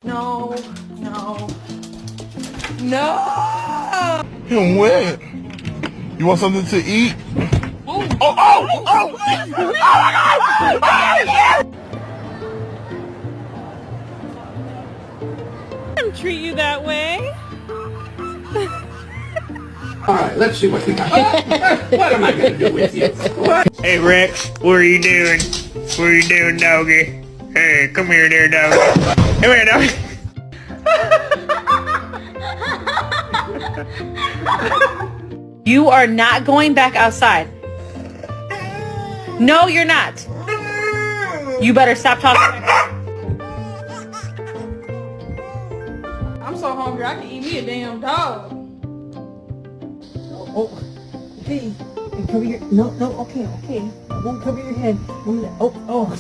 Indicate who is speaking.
Speaker 1: No, no, no!
Speaker 2: Him wet. You want something to eat?
Speaker 1: Oh,
Speaker 2: Oh, oh, oh! Oh my God! Oh, yeah!
Speaker 1: I don't treat you that way.
Speaker 3: All right, let's see what we got. What am I going to do with you? What?
Speaker 4: Hey Rex, what are you doing? What are you doing, doggy? Hey, come here there, doggy. Come here, doggy.
Speaker 1: You are not going back outside. No, you're not. You better stop talking. I'm so hungry, I can eat me a damn dog.
Speaker 5: Oh, okay. And cover your, no, okay. I won't cover your head. Oh,